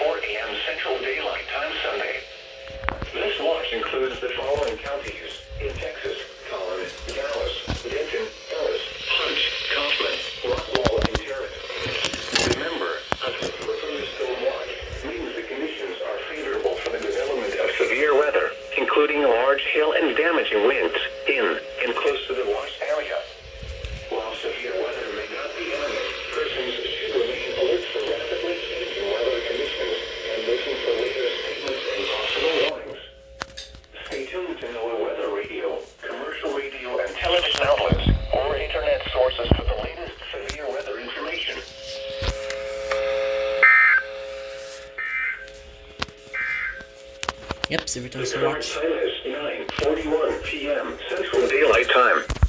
4 a.m. Central Daylight Time Sunday. This watch includes the following counties in Texas: Collin, Dallas, Denton, Ellis, Hunt, Kaufman, Rockwall, and Tarrant. Remember, a thunderstorm watch means the conditions are favorable for the development of severe weather, including large hail and damaging winds in and close to the watch area. While severe weather may not be imminent, persons should remain alert for rapidly changing weather conditions and listen for later statements and possible warnings. Stay tuned to NOAA weather radio, commercial radio and television outlets, or internet sources for the latest severe weather information. Yep, severe The thunderstorm current watch. time is 9:41 p.m. Central Daylight Time.